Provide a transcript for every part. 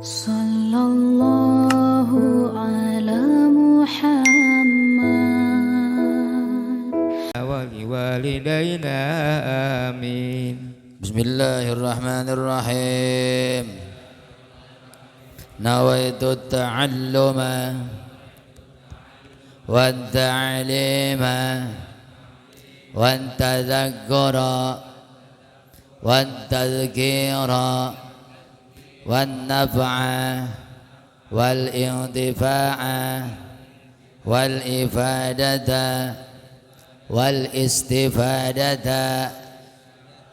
Sallallahu ala Muhammad wa liwalidayna amin. Bismillahirrahmanirrahim. Nawaitu ta'alluma wa ta'lima wa tadhakkura wa tadhkira wa naf'a wal intifa'a wal ifadata wal istifadata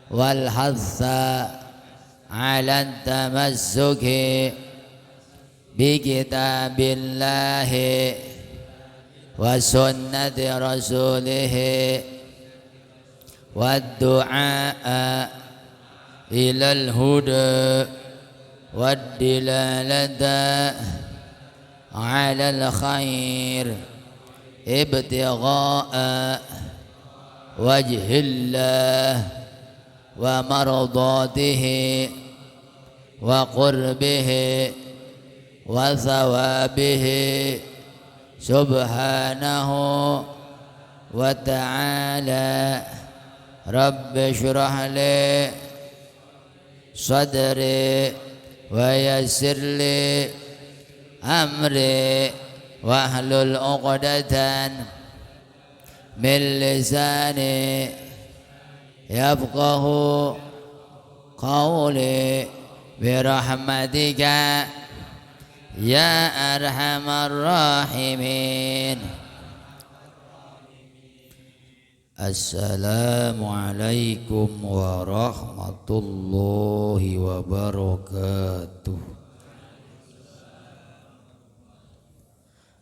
wal hatha ala tamassuki bi kitabillahi wa sunnati rasulihi wa du'a ilal huda wa dilalata ala al khair ibtigha'a wajhillah wa mardatihi wa qurbihi wa thawabihi subhanahu wa ta'ala. Rabbi shrah li sadri wa yassir li amri wahlul 'uqdatan min lisani yafqahu qawli birahmatika ya arhamar rahimin. Assalamualaikum warahmatullahi wabarakatuh.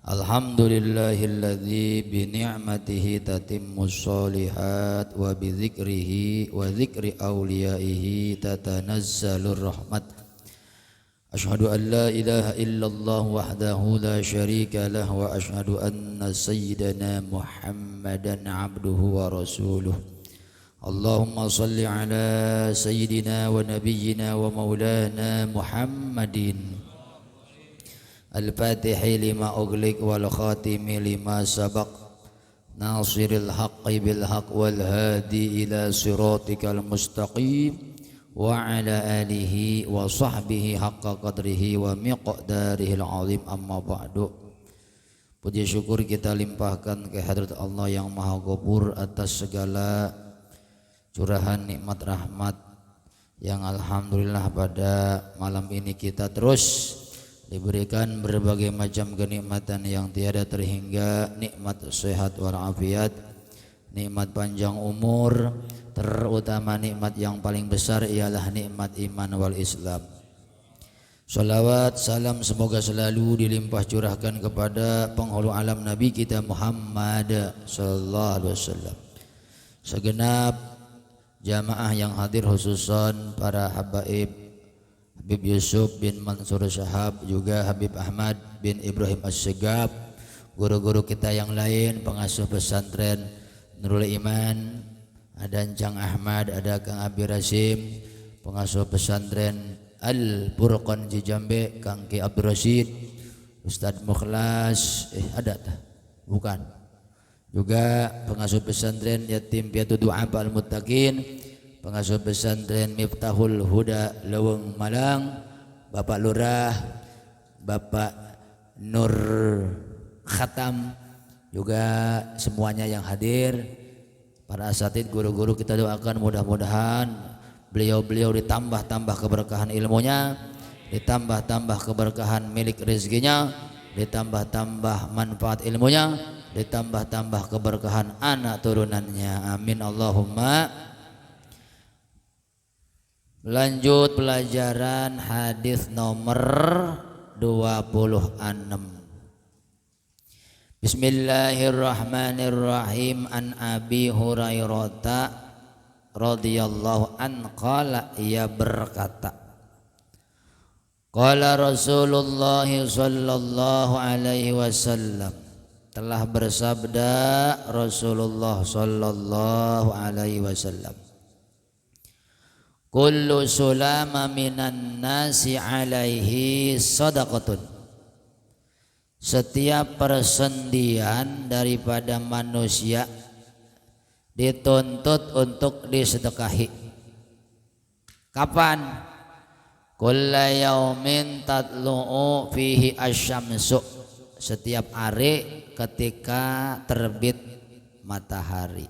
Alhamdulillahilladzi bi ni'matihi tatimmus sholihat wa bi dzikrihi wa dzikri awliyaihi tatanazzalur rahmat. Asyhadu an la ilaha illallah wahdahu la syarika lah wa asyhadu anna sayyidana Muhammadan abduhu wa rasuluh. Allahumma salli ala sayyidina wa nabiyyina wa maulana Muhammadin al-fatihi lima ughliq wal khatimi lima sabaq nasiril haqqi bil haqq wal hadi ila siratikal mustaqim wa ala alihi wa sahbihi haqqa qadrihi wa miqdarihil azim. Amma ba'du. Puji syukur kita limpahkan ke hadirat Allah yang Maha Ghafur atas segala curahan nikmat rahmat yang alhamdulillah pada malam ini kita terus diberikan berbagai macam kenikmatan yang tiada terhingga, nikmat sehat walafiat, nikmat panjang umur, terutama nikmat yang paling besar ialah nikmat iman wal Islam. Salawat salam semoga selalu dilimpah curahkan kepada penghulu alam Nabi kita Muhammad sallallahu alaihi wasallam, segenap jamaah yang hadir, khususan para habaib Habib Yusuf bin Mansur Syahab, juga Habib Ahmad bin Ibrahim As-Segaf, guru-guru kita yang lain, pengasuh pesantren Nurul Iman, ada Cang Ahmad, ada Kang Abi Rasim, pengasuh pesantren Al-Furqan Cijambe, Kang Ki Abdul Rashid, Ustadz Mukhlas, ada tak? Bukan. Juga pengasuh pesantren Yatim Piatu Du'a Al-Muttaqin, pengasuh pesantren Miftahul Huda Leweng Malang, Bapak Lurah, Bapak Nur Khatam, juga semuanya yang hadir, para asatid, guru-guru, kita doakan mudah-mudahan beliau-beliau ditambah-tambah keberkahan ilmunya, ditambah-tambah keberkahan milik rezekinya, ditambah-tambah manfaat ilmunya, ditambah-tambah keberkahan anak turunannya. Amin Allahumma. Lanjut pelajaran hadis nomor 26. Bismillahirrahmanirrahim. An Abi Hurairah radhiyallahu an qala, ia berkata, qala Rasulullah sallallahu alaihi wasallam, telah bersabda Rasulullah sallallahu alaihi wasallam, kullu sulama minan nasi alaihi sadaqatun. Setiap persendian daripada manusia dituntut untuk disedekahi. Kapan? Kulla yaumin tatlu'u fihi asyamsu. Setiap hari ketika terbit matahari.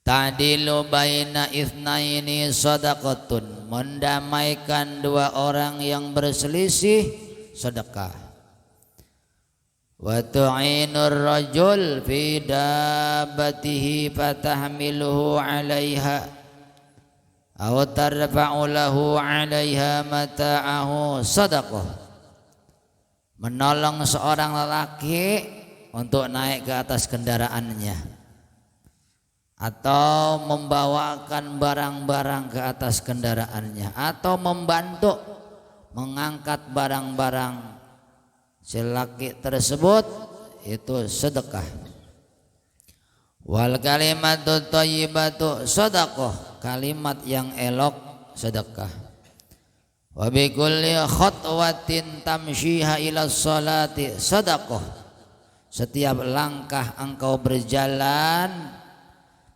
Ta'dilu baina itsnaini sadaqatun. Mendamaikan dua orang yang berselisih sedekah. Wa tu'inur rajul fi dabbatihi fatahmiluhu 'alaiha aw tarfa'u lahu 'alaiha mata'ahu sadaqah. Menolong seorang lelaki untuk naik ke atas kendaraannya atau membawakan barang-barang ke atas kendaraannya atau membantu mengangkat barang-barang si laki tersebut, itu sedekah. Wal kalimatu thayyibatu sadaqah. Kalimat yang elok sedekah. Wa bi kulli khatwatin tamshiha ila sholati sadaqah. Setiap langkah engkau berjalan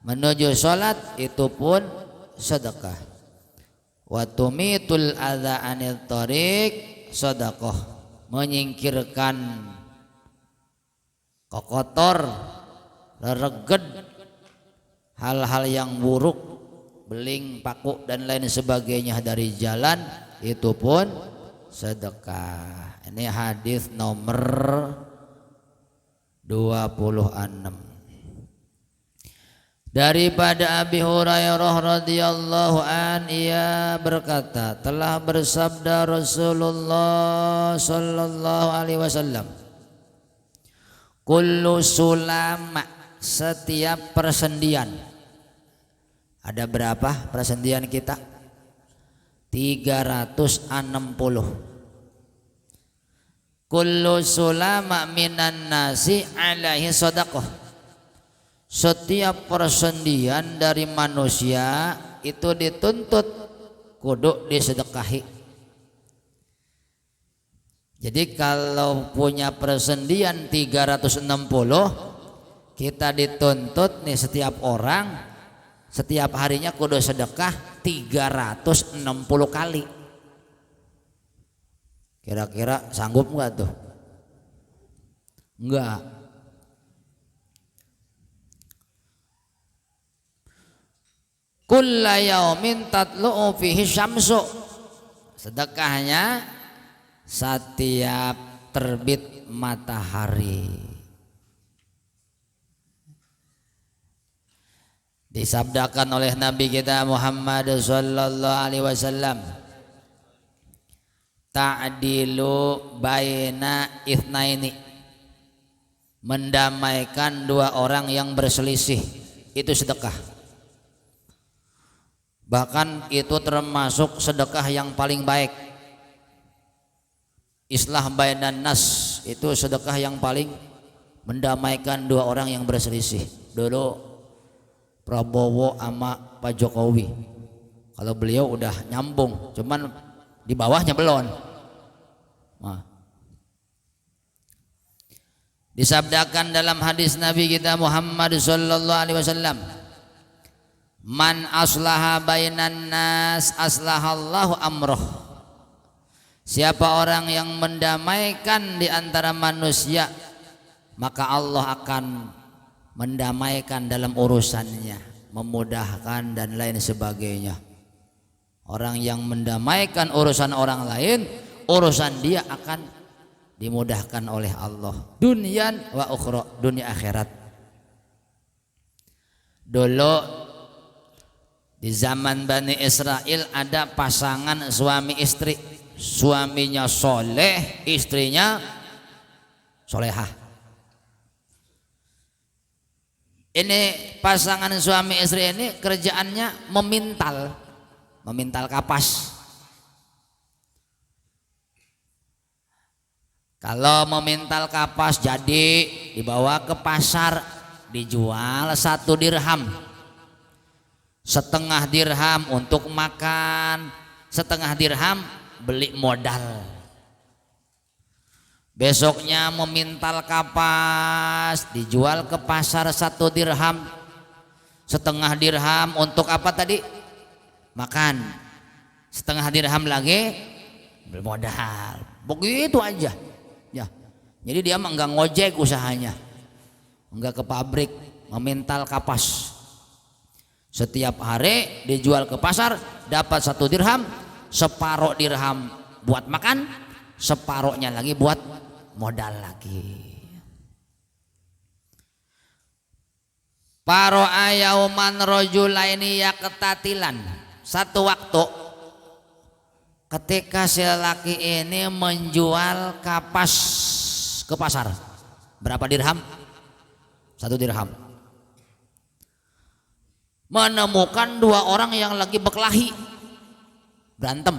menuju salat itu pun sedekah. Wa tumitul adza anil thariq sadaqah. Menyingkirkan kotor, rereged, hal-hal yang buruk, beling, paku dan lain sebagainya dari jalan, itu pun sedekah. Ini hadis nomor 26. Daripada Abi Hurairah radhiyallahu an, ia berkata, telah bersabda Rasulullah sallallahu alaihi wasallam, kullu sulama, setiap persendian. Ada berapa persendian kita? 360. Kullu sulama minan nasi alaihi sadaqah. Setiap persendian dari manusia itu dituntut kudu disedekahi. Jadi kalau punya persendian 360, kita dituntut nih setiap orang setiap harinya kudu sedekah 360 kali. Kira-kira sanggup enggak tuh? Enggak. Kulla yaumin tatlu'u fihi syamsu. Sedekahnya setiap terbit matahari. Disabdakan oleh Nabi kita Muhammad sallallahu alaihi wasallam, ta'dilu baina itsnaini. Mendamaikan dua orang yang berselisih, itu sedekah. Bahkan itu termasuk sedekah yang paling baik. Islah bainan nas, itu sedekah yang paling mendamaikan dua orang yang berselisih. Dulu Prabowo sama Pak Jokowi, kalau beliau udah nyambung, cuman di bawahnya belum. Nah. Disabdakan dalam hadis Nabi kita Muhammad sallallahu alaihi wasallam, man aslaha bainan nas aslahallahu amroh. Siapa orang yang mendamaikan di antara manusia, maka Allah akan mendamaikan dalam urusannya, memudahkan dan lain sebagainya. Orang yang mendamaikan urusan orang lain, urusan dia akan dimudahkan oleh Allah, dunyan wa ukhra, dunia akhirat. Dulu di zaman Bani Israel ada pasangan suami istri. Suaminya soleh, istrinya solehah. Ini pasangan suami istri ini kerjaannya memintal kapas. Kalau memintal kapas jadi dibawa ke pasar, dijual 1 dirham. setengah dirham untuk makan, setengah dirham beli modal. Besoknya memintal kapas, dijual ke pasar 1 dirham, setengah dirham untuk apa tadi? Makan, setengah dirham lagi beli modal. Begitu aja ya. Jadi dia mah enggak ngojek usahanya, enggak ke pabrik, memintal kapas. Setiap hari dijual ke pasar, dapat 1 dirham, separuh dirham buat makan, separuhnya lagi buat modal lagi. Paro ayauman rojulaini yaktatilan. Satu waktu ketika si laki ini menjual kapas ke pasar. Berapa dirham? 1 dirham. Menemukan 2 orang yang lagi berkelahi, berantem.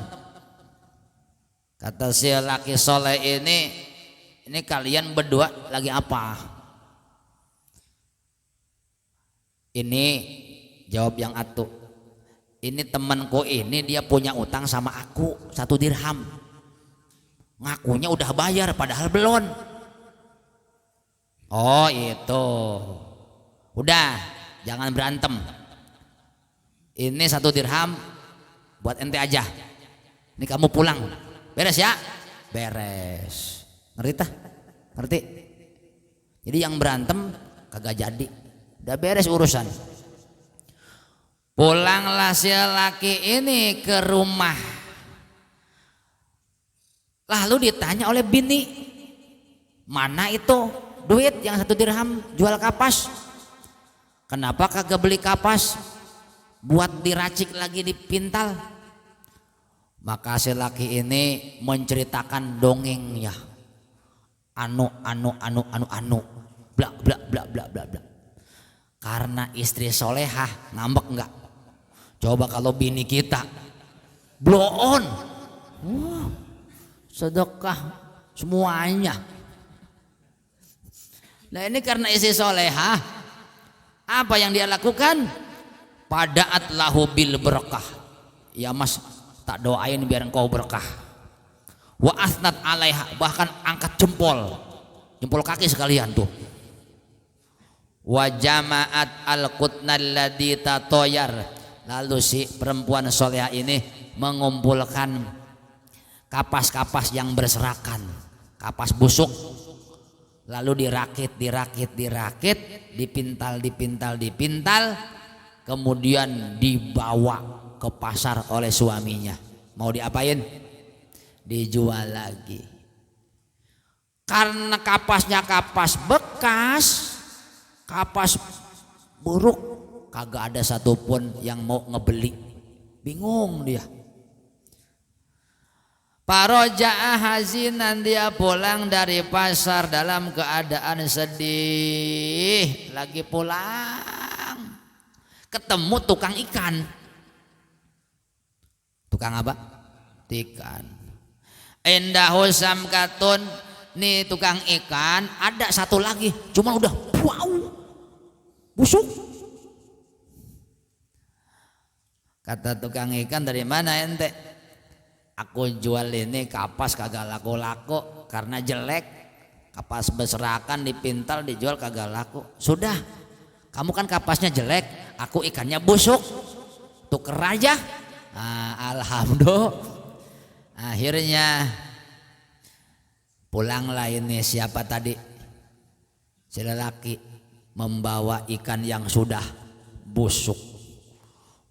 Kata si laki soleh ini kalian berdua lagi apa? Ini jawab yang atuh, ini temanku ini dia punya utang sama aku 1 dirham. Ngakunya udah bayar padahal belum. Oh itu. Udah, jangan berantem. Ini 1 dirham buat ente aja. Ini kamu pulang. Beres ya? Beres. Ngerti tah? Ngerti? Jadi yang berantem kagak jadi. Udah beres urusan. Pulanglah si laki ini ke rumah. Lalu ditanya oleh bini, mana itu duit yang 1 dirham jual kapas? Kenapa kagak beli kapas buat diracik lagi dipintal? Maka si laki ini menceritakan dongengnya. Anu bla bla bla bla bla bla. Karena istri solehah, ngambek enggak? Coba kalau bini kita blow on, sedekah semuanya. Nah ini karena istri solehah, apa yang dia lakukan? Padaat lahu bil berkah. Ya mas, tak doain biar engkau berkah. Wa asnat alaiha, bahkan angkat jempol kaki sekalian tuh. Wa jama'at al-qutnal ladzi tatoyar. Lalu si perempuan solehah ini mengumpulkan kapas-kapas yang berserakan, kapas busuk, lalu dirakit, dipintal, kemudian dibawa ke pasar oleh suaminya. Mau diapain? Dijual lagi. Karena kapasnya kapas bekas, kapas buruk, kagak ada satupun yang mau ngebeli. Bingung dia. Paroja'a hazinan, dia pulang dari pasar dalam keadaan sedih. Lagi pulang ketemu tukang ikan. Tukang apa? Ikan. Indahu samkatun, nih tukang ikan ada 1 lagi, cuma udah wow, busuk. Kata tukang ikan, dari mana ente? Aku jual ini kapas kagak laku-laku karena jelek. Kapas berserakan dipintal dijual kagak laku. Sudah, kamu kan kapasnya jelek, aku ikannya busuk, tuker aja. Nah, alhamdulillah. Akhirnya pulanglah ini siapa tadi? Si lelaki membawa ikan yang sudah busuk.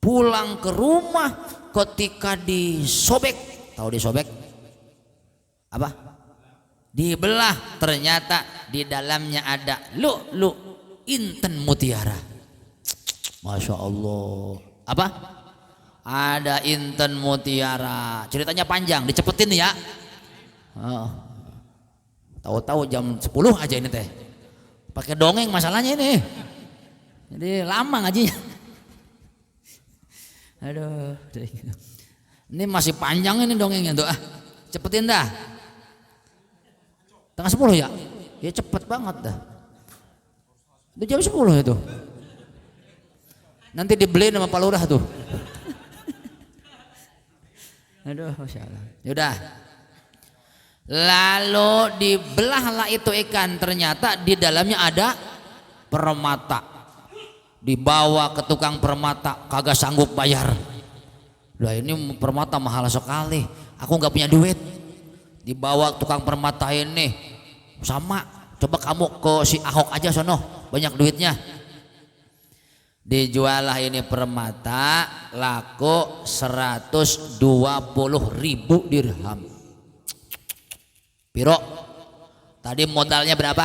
Pulang ke rumah, ketika disobek, tahu disobek apa? Dibelah, ternyata di dalamnya ada lu inten mutiara. Masya Allah. Apa? Ada inten mutiara. Ceritanya panjang, dicepetin ya. Tahu-tahu jam 10 aja ini teh. Pakai dongeng masalahnya ini. Jadi lama ngajinya. Aduh, ini masih panjang ini dongengnya tuh. Cepetin dah. Tengah 10 ya? Ya cepet banget dah. Itu jam 10 itu. Nanti dibeli sama Pak Lurah tuh. Aduh, Masya Allah. Yaudah. Lalu dibelahlah itu ikan, ternyata di dalamnya ada permata. Dibawa ke tukang permata, kagak sanggup bayar. Lah ini permata mahal sekali, aku nggak punya duit. Dibawa tukang permata ini, sama, coba kamu ke si Ahok aja sono, banyak duitnya. Dijual lah ini permata, laku 120.000 dirham. Piro? Tadi modalnya berapa?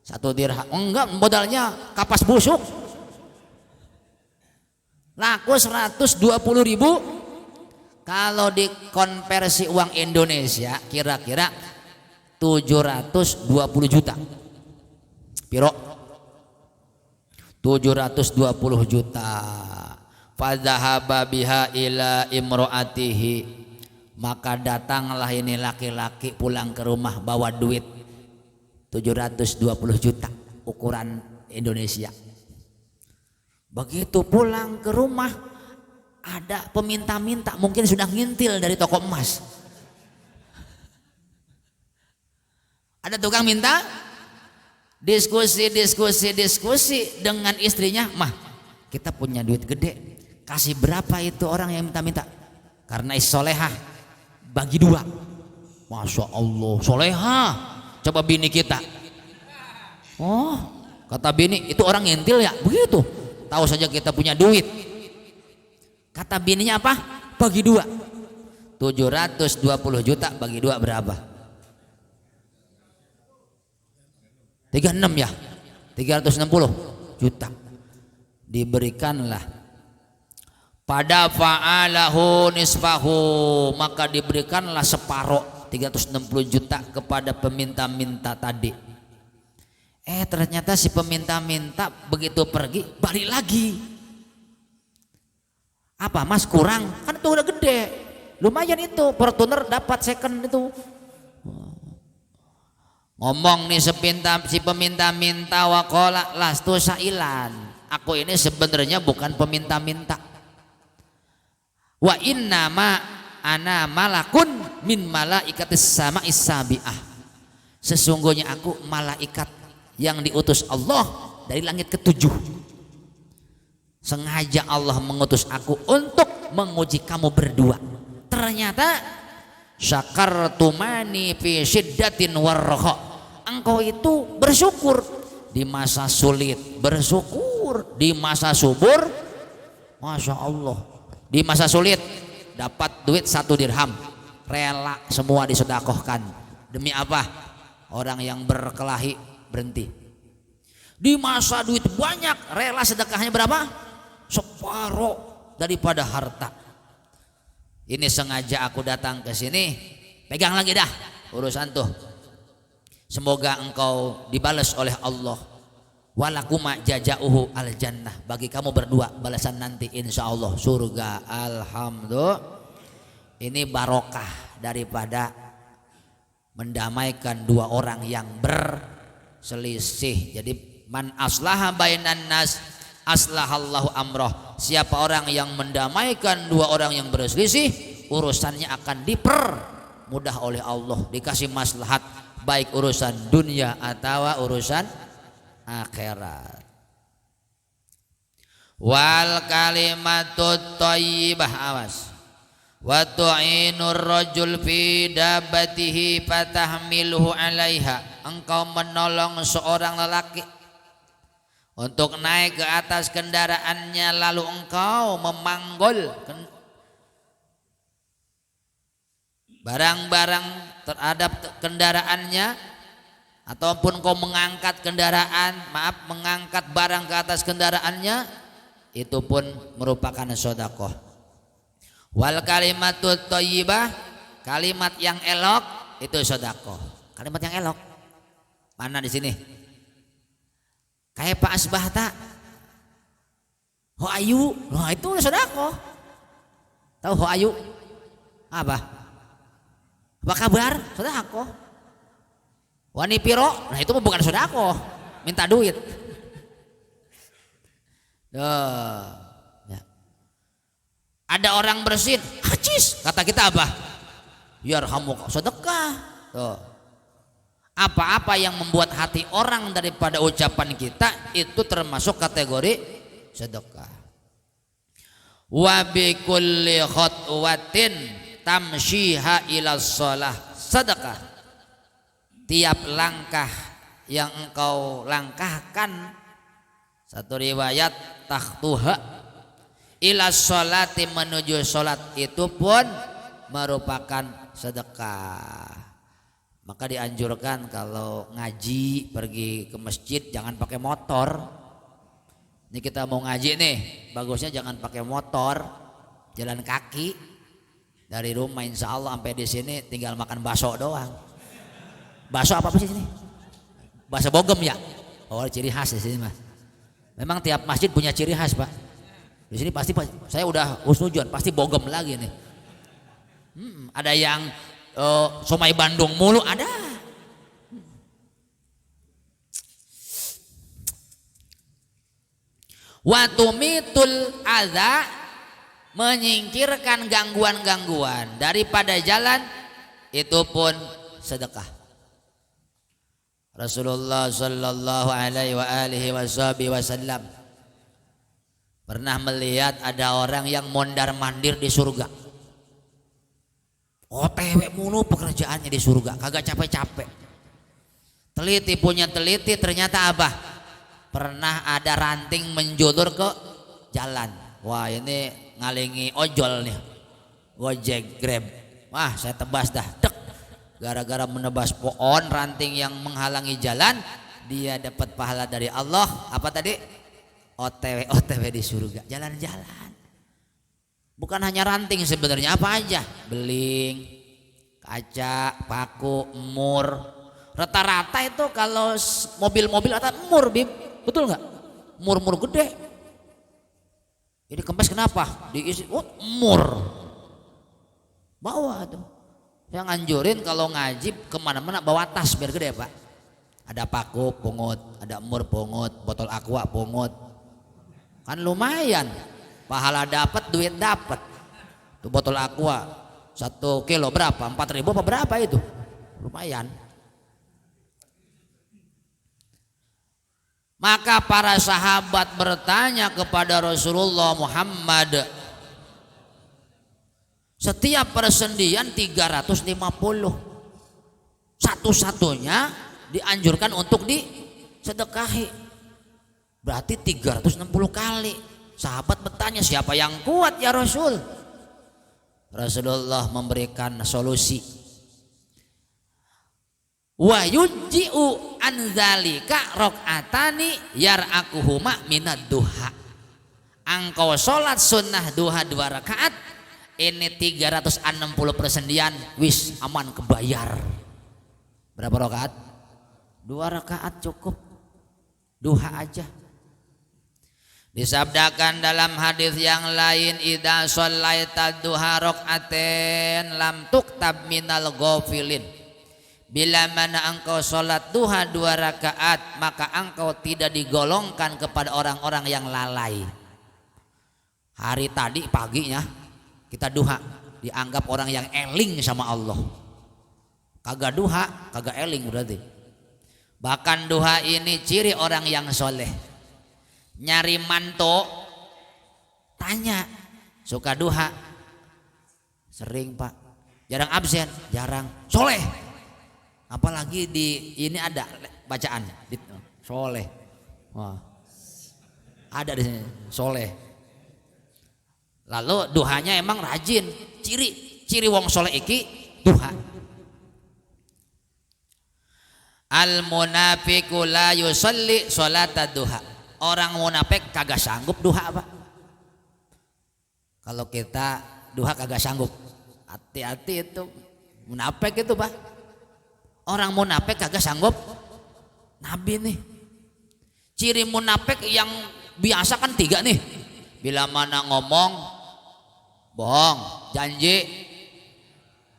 1 dirham. Enggak, modalnya kapas busuk. Laku 120.000. Kalau dikonversi uang Indonesia kira-kira 720 juta. Piro? 720 juta. Fadhahaba biha ila imro'atihi. Maka datanglah ini laki-laki pulang ke rumah bawa duit 720 juta ukuran Indonesia. Begitu pulang ke rumah ada peminta-minta, mungkin sudah ngintil dari toko emas. Ada tukang minta, diskusi dengan istrinya, mah kita punya duit gede, kasih berapa itu orang yang minta-minta? Karena solehah, bagi 2. Masya Allah, solehah. Coba bini kita, oh kata bini itu orang ngintil ya, begitu. Tahu saja kita punya duit. Kata bininya apa? Bagi 2. 720 juta bagi 2 berapa? 36 ya, 360 juta. Diberikanlah pada fa'alahu nisfahu, maka diberikanlah separuh 360 juta kepada peminta-minta tadi. Ternyata si peminta-minta begitu pergi balik lagi. Apa mas, kurang? Kan itu udah gede, lumayan itu, Fortuner dapat second itu. Ngomong nih si peminta-minta, waqala lastu sailan, aku ini sebenarnya bukan peminta-minta. Wa innama ana malakun min malaikatis sama'is sabi'ah. Sesungguhnya aku malaikat yang diutus Allah dari langit ke-7. Sengaja Allah mengutus aku untuk menguji kamu berdua. Ternyata syakartumani fi syiddatin warraha. Engkau itu bersyukur di masa sulit, bersyukur di masa subur. Masya Allah. Di masa sulit dapat duit 1 dirham, rela semua disedekahkan. Demi apa? Orang yang berkelahi berhenti. Di masa duit banyak, rela sedekahnya berapa? Separuh daripada harta. Ini sengaja aku datang ke sini, pegang lagi dah urusan tuh. Semoga engkau dibalas oleh Allah. Walakuma jajauhu al jannah, bagi kamu berdua balasan nanti insya Allah surga. Alhamdulillah. Ini barokah daripada mendamaikan 2 orang yang berselisih. Jadi man aslaha bainan nas aslahallahu amroh. Siapa orang yang mendamaikan 2 orang yang berselisih, urusannya akan dipermudah oleh Allah, dikasih maslahat, baik urusan dunia atau urusan akhirat. Wal kalimatut thayyibah, awas, wa tu'inur rajul fi dabatihi fatahmiluhu 'alaiha. Engkau menolong seorang lelaki untuk naik ke atas kendaraannya, lalu engkau memanggul barang-barang terhadap kendaraannya, ataupun kau mengangkat kendaraan, mengangkat barang ke atas kendaraannya, itu pun merupakan sedekah. Wal kalimatut thayyibah, kalimat yang elok itu sedekah. Kalimat yang elok mana di sini? Kayak Pak Asbahta, ho ayu, nah itu sedekah. Tahu ho ayu? Apa kabar? Sedekah. Wani piro, nah itu bukan sedekah, minta duit. Tuh. Ya. Ada orang bersin, hacis, kata kita apa? Yarhamuka, sedekah. Tuh. Apa-apa yang membuat hati orang daripada ucapan kita itu termasuk kategori sedekah. Wa bi kulli khatwatin tamshiha ila shalah, sedekah. Tiap langkah yang engkau langkahkan, satu riwayat takhtuha ila sholati, menuju sholat, itu pun merupakan sedekah. Maka dianjurkan kalau ngaji pergi ke masjid jangan pakai motor. Ini kita mau ngaji nih, bagusnya jangan pakai motor, jalan kaki dari rumah. Insya Allah sampai di sini tinggal makan bakso doang. Bakso apa sih sini? Bakso bogem ya? Oh, ciri khas di sini mas. Memang tiap masjid punya ciri khas pak. Di sini pasti saya udah husnudzon, pasti bogem lagi nih. Ada yang somai Bandung mulu ada. Watumitul adza, menyingkirkan gangguan-gangguan daripada jalan, itu pun sedekah. Rasulullah sallallahu alaihi wa alihi wasallam pernah melihat ada orang yang mondar-mandir di surga. OTW mulu pekerjaannya di surga, kagak capek-capek. Teliti punya teliti, ternyata apa? Pernah ada ranting menjulur ke jalan. Wah ini ngalingi ojol nih, Gojek, Grab. Wah saya tebas dah, dek. Gara-gara menebas pohon ranting yang menghalangi jalan, dia dapat pahala dari Allah. Apa tadi? OTW di surga, jalan-jalan. Bukan hanya ranting sebenarnya, apa aja, beling, kaca, paku, emur. Rata-rata itu kalau mobil-mobil atau emur, Bim, betul nggak? Emur-emur gede. Ini kempes kenapa? Diisi, emur. Bawa tuh. Yang nganjurin kalau ngaji kemana-mana bawa tas biar gede pak. Ada paku pungut, ada emur pungut, botol aqua pungut. Kan lumayan. Pahala dapat, duit dapat. Tuh botol aqua 1 kilo berapa? 4.000 apa berapa itu? Lumayan. Maka para sahabat bertanya kepada Rasulullah Muhammad, setiap persendian 350, satu-satunya dianjurkan untuk disedekahi, berarti 360 kali. Sahabat bertanya, siapa yang kuat ya Rasul? Rasulullah memberikan solusi. Wa yujji'u an dzalika rakaatani yar'akuhuma minad duha. Engkau sholat sunnah duha 2 rakaat, ini 360 persendian, wis aman kebayar. Berapa rakaat? 2 rakaat cukup, duha aja. Disabdakan dalam hadis yang lain, idza shallaita duha rakaatain lam tuktab minal ghafilin. Bila mana engkau sholat duha 2 rakaat, maka engkau tidak digolongkan kepada orang-orang yang lalai. Hari tadi paginya kita duha, dianggap orang yang eling sama Allah. Kagak duha, kagak eling berarti. Bahkan duha ini ciri orang yang soleh. Nyari manto, tanya, suka duha? Sering pak. Jarang absen, jarang. Soleh. Apalagi di ini ada bacaan soleh. Wah. Ada di sini soleh. Lalu duhanya emang rajin. Ciri wong soleh iki duha. Al munafiqu la yusalli sholata duha. Orang munafik kagak sanggup duha pak. Kalau kita duha kagak sanggup, hati-hati itu munafik itu pak. Orang munafik kagak sanggup. Nabi nih, ciri munafik yang biasa kan 3 nih. Bila mana ngomong bohong, janji,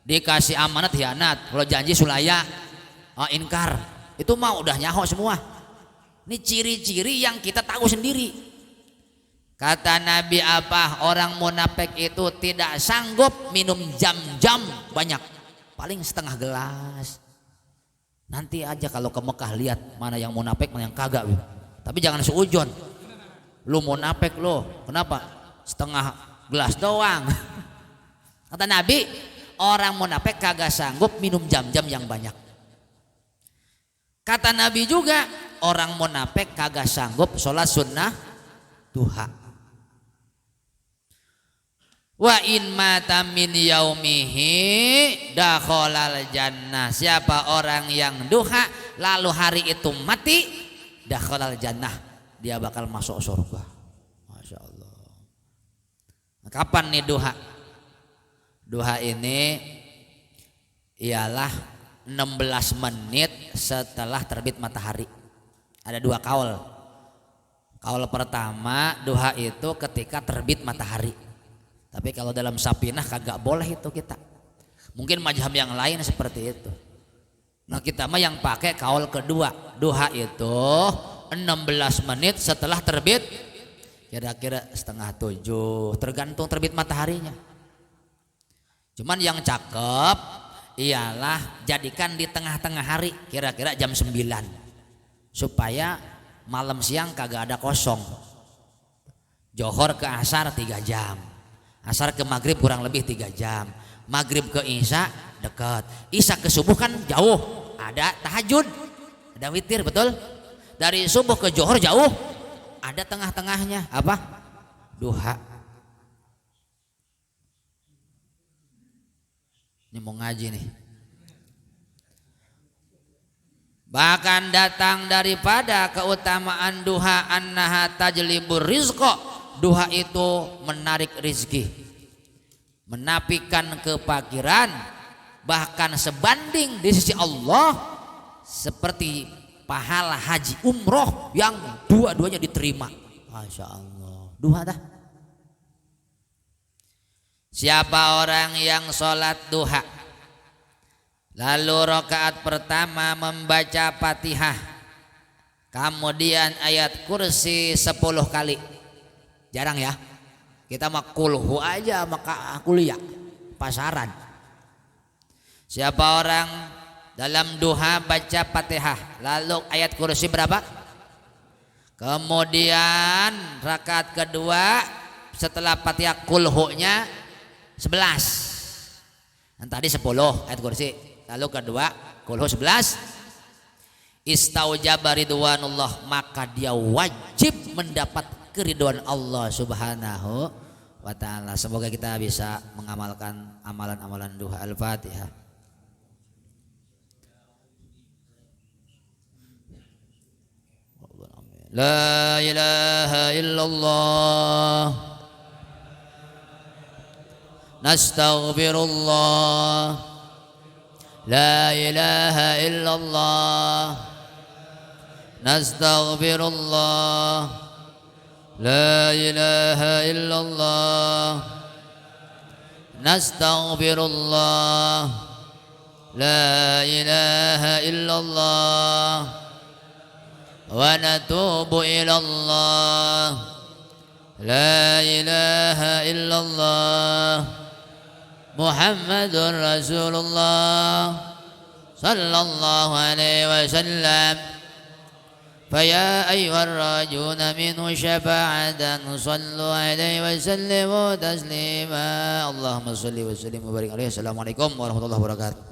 dikasih amanat hianat, kalau janji sulaya, inkar, itu mah udah nyaho semua. Ini ciri-ciri yang kita tahu sendiri. Kata Nabi apa? Orang munafik itu tidak sanggup minum jam-jam banyak, paling setengah gelas. Nanti aja kalau ke Mekah lihat mana yang munafik mana yang kagak. Tapi jangan seujon. Lu munafik lu, kenapa? Setengah gelas doang. Kata Nabi, orang munafik kagak sanggup minum jam-jam yang banyak. Kata Nabi juga, orang munafik kagak sanggup sholat sunnah duha. Wa in mata min yaumihi dakhalal jannah. Siapa orang yang duha lalu hari itu mati, dakhalal jannah, dia bakal masuk surga. Masya Allah. Nah, kapan nih duha? Duha ini ialah 16 menit setelah terbit matahari. Ada dua kaul. Kaul pertama, duha itu ketika terbit matahari. Tapi kalau dalam Sapinah kagak boleh itu kita. Mungkin mazhab yang lain seperti itu. Nah kita mah yang pakai kaul kedua. Duha itu 16 menit setelah terbit, kira-kira setengah 7, tergantung terbit mataharinya. Cuman yang cakep ialah jadikan di tengah-tengah hari, kira-kira jam 9. Supaya malam siang kagak ada kosong. Johor ke asar 3 jam. Asar ke maghrib kurang lebih 3 jam. Maghrib ke isya dekat. Isya ke subuh kan jauh. Ada tahajud, ada witir, betul. Dari subuh ke Johor jauh. Ada tengah-tengahnya apa? Duha. Ini mau ngaji nih. Bahkan datang daripada keutamaan duha annaha tajlibur rizqa. Duha itu menarik rizki, menapikan kefakiran, bahkan sebanding di sisi Allah seperti pahala haji umroh yang dua-duanya diterima. Masya Allah. Duha dah. Siapa orang yang sholat duha lalu rakaat pertama membaca Fatihah, kemudian ayat kursi 10 kali. Jarang ya, kita mah kulhu aja maka kuliah pasaran. Siapa orang dalam duha baca Fatihah lalu ayat kursi berapa? Kemudian rakaat kedua setelah Fatihah kulhunya 11. Dan tadi 10 ayat kursi, lalu kedua kulhu 11. Istaujaba ridwanullah, maka dia wajib mendapat keridhaan Allah Subhanahu wa ta'ala. Semoga kita bisa mengamalkan amalan-amalan duha. Al-Fatihah. La ilaha illallah, nastaghfirullah. La ilaha illallah, nastaghfirullah. La ilaha illallah, nastaghfirullah. La ilaha illallah, wa natubu ilallah. La ilaha illallah, Muhammadur Rasulullah sallallahu alaihi wasallam. فيا أيها الراجون منه شفاعة صلوا عليه وسلموا تسليما. اللهم صل وسلم وبارك عليه. السلام عليكم ورحمة الله وبركاته.